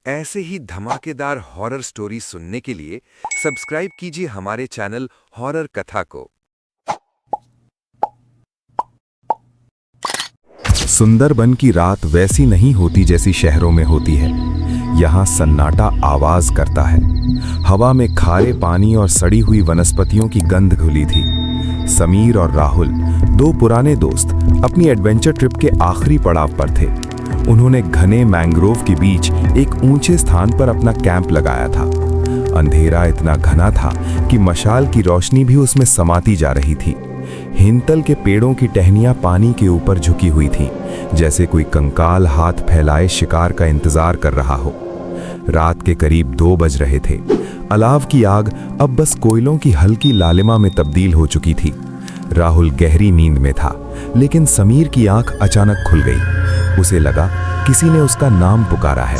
ऐसे ही धमाकेदार horror story सुनने के लिए सब्सक्राइब कीजिए हमारे चैनल हॉरर कथा को। सुंदरबन की रात वैसी नहीं होती जैसी शहरों में होती है। यहाँ सन्नाटा आवाज करता है। हवा में खारे पानी और सड़ी हुई वनस्पतियों की गंध घुली थी। समीर और राहुल, दो पुराने दोस्त, अपनी एडवेंचर ट्रिप के आखिरी पड़ाव पर थे। उन्होंने घने मैंग्रोव के बीच एक ऊंचे स्थान पर अपना कैंप लगाया था। अंधेरा इतना घना था कि मशाल की रोशनी भी उसमें समाती जा रही थी। हिंतल के पेड़ों की टहनियां पानी के ऊपर झुकी हुई थीं, जैसे कोई कंकाल हाथ फैलाए शिकार का इंतजार कर रहा हो। रात के करीब 2 बज रहे थे। अलाव की आग अब बस कोयलों की हल्की लालिमा में तब्दील हो चुकी थी। राहुल गहरी नींद में था, लेकिन समीर की आंख अचानक खुल गई। उसे लगा किसी ने उसका नाम पुकारा है।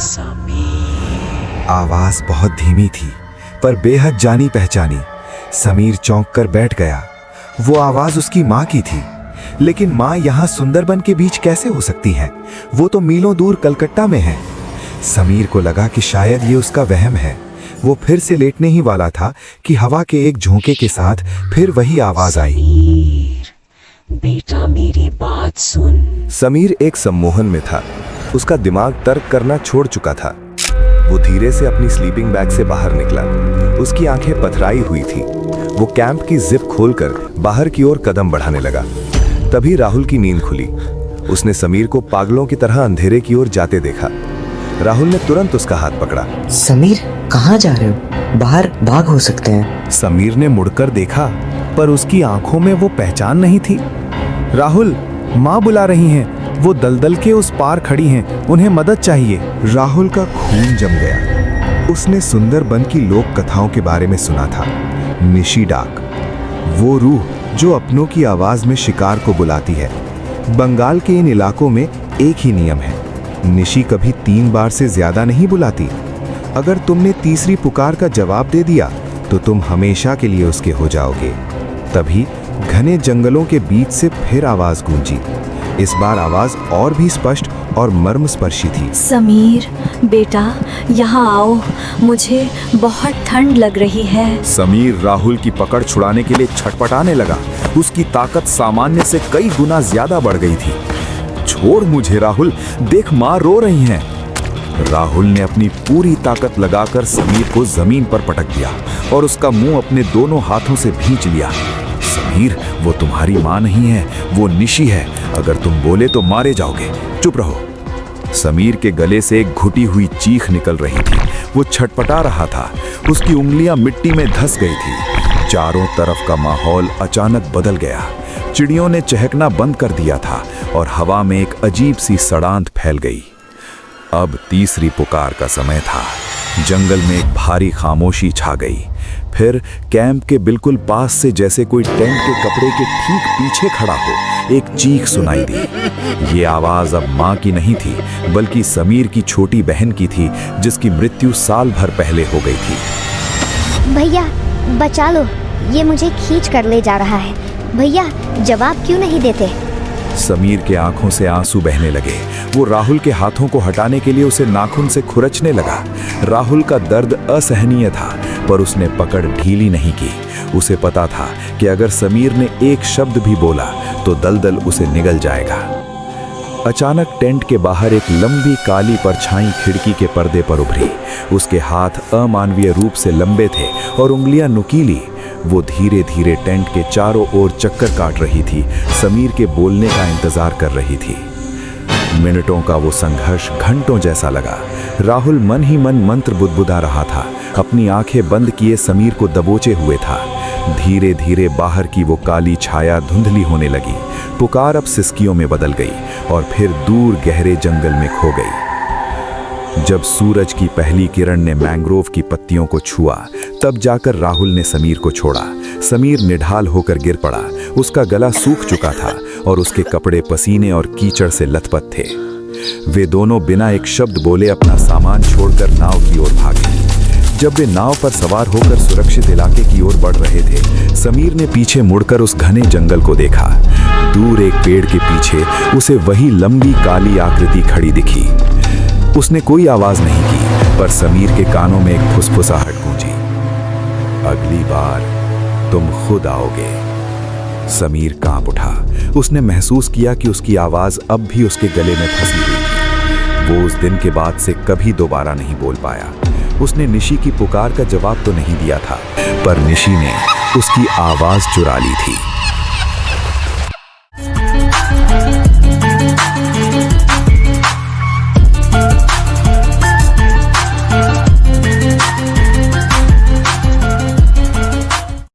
आवाज बहुत धीमी थी, पर बेहद जानी पहचानी। समीर चौंक कर बैठ गया। वो आवाज उसकी माँ की थी, लेकिन माँ यहाँ सुंदरबन के बीच कैसे हो सकती हैं? वो तो मीलों दूर कलकत्ता में है। समीर को लगा कि शायद ये उसका वहम है। वो फिर से लेटने ही वाला था कि हवा के एक झोंके के साथ फिर वही आवाज आई। बेटा मेरी बात सुन। समीर एक सम्मोहन में था। उसका दिमाग तर्क करना छोड़ चुका था। वो धीरे से अपनी स्लीपिंग बैग से बाहर निकला। उसकी आंखें पथराई हुई थी। वो कैंप की जिप खोलकर बाहर की ओर कदम बढ़ाने लगा। तभी राहुल की नींद खुली। उसने समीर को पागलों की तरह अंधेरे की ओर जाते देखा। राहुल ने तुरंत उसका हाथ पकड़ा। समीर, कहाँ जा रहे हो? बाहर भाग हो सकते हैं। समीर ने मुड़कर देखा, पर उसकी आंखों में वो पहचान नहीं थी। राहुल, माँ बुला रही हैं। वो दलदल के उस पार खड़ी हैं। उन्हें मदद चाहिए। राहुल का खून जम गया। उसने सुंदरबन की लोक कथाओं के बारे में सुना था। निशी डाक, वो रूह जो अपनों की आवाज में शिकार को बुलाती है। बंगाल के इन इलाकों में एक ही नियम है, निशी कभी 3 बार से ज्यादा नहीं बुलाती। अगर तुमने तीसरी पुकार का जवाब दे दिया तो तुम हमेशा के लिए उसके हो जाओगे। तभी घने जंगलों के बीच से फिर आवाज गूंजी। इस बार आवाज और भी स्पष्ट और मर्मस्पर्शी थी। समीर बेटा, यहाँ आओ, मुझे बहुत ठंड लग रही है। समीर राहुल की पकड़ छुड़ाने के लिए छटपटाने लगा। उसकी ताकत सामान्य से कई गुना ज्यादा बढ़ गई थी। छोड़ मुझे राहुल, देख माँ रो रही हैं। राहुल ने अपनी पूरी ताकत लगाकर समीर को जमीन पर पटक दिया और उसका मुंह अपने दोनों हाथों से भींच लिया। समीर, वो तुम्हारी माँ नहीं है, वो निशी है। अगर तुम बोले तो मारे जाओगे। चुप रहो। समीर के गले से एक घुटी हुई चीख निकल रही थी। वो छटपटा रहा था। उसकी उंगलियां मिट्टी में धंस गई थी। चारों तरफ का माहौल अचानक बदल गया। चिड़ियों ने चहकना बंद कर दिया था और हवा में एक अजीब सी सड़ांत फैल गई। अब तीसरी पुकार का समय था। जंगल में एक भारी खामोशी छा गई। फिर कैंप के बिल्कुल पास से, जैसे कोई टेंट के कपड़े के ठीक पीछे खड़ा हो, एक चीख सुनाई दी। ये आवाज अब माँ की नहीं थी, बल्कि समीर की छोटी बहन की थी, जिसकी मृत्यु साल भर पहले हो गई थी। भैया बचा लो, ये मुझे खींच कर ले जा रहा है। भैया जवाब क्यों नहीं देते? समीर के आंखों से आंसू बहने लगे। वो राहुल के हाथों को हटाने के लिए उसे नाखून से खुरचने लगा। राहुल का दर्द असहनीय था, पर उसने पकड़ ढीली नहीं की। उसे पता था कि अगर समीर ने एक शब्द भी बोला तो दलदल उसे निगल जाएगा। अचानक टेंट के बाहर एक लंबी काली परछाई खिड़की के पर्दे पर उभरी। उसके हाथ अमानवीय रूप से लंबे थे और उंगलियां नुकीली। वो धीरे धीरे टेंट के चारों ओर चक्कर काट रही थी, समीर के बोलने का इंतजार कर रही थी। मिनटों का वो संघर्ष घंटों जैसा लगा। राहुल मन ही मन मंत्र बुदबुदा रहा था। अपनी आंखें बंद किए समीर को दबोचे हुए था। धीरे धीरे बाहर की वो काली छाया धुंधली होने लगी। पुकार अब सिसकियों में बदल गई और फिर दूर गहरे जंगल में खो गई। जब सूरज की पहली किरण ने मैंग्रोव की पत्तियों को छुआ, तब जाकर राहुल ने समीर को छोड़ा। समीर निढाल होकर गिर पड़ा। उसका गला सूख चुका था और उसके कपड़े पसीने और कीचड़ से लथपथ थे। वे दोनों बिना एक शब्द बोले अपना सामान छोड़कर नाव की ओर भागे। जब वे नाव पर सवार होकर सुरक्षित इलाके की ओर बढ़ रहे थे, समीर ने पीछे मुड़कर उस घने जंगल को देखा। दूर एक पेड़ के पीछे उसे वही लंबी काली आकृति खड़ी दिखी। उसने कोई आवाज नहीं की, पर समीर के कानों में एक फुसफुसाहट गूंजी, अगली बार तुम खुद आओगे। समीर कांप उठा। उसने महसूस किया कि उसकी आवाज अब भी उसके गले में फंसी हुई थी। वो उस दिन के बाद से कभी दोबारा नहीं बोल पाया। उसने निशी की पुकार का जवाब तो नहीं दिया था, पर निशी ने उसकी आवाज चुरा ली थी।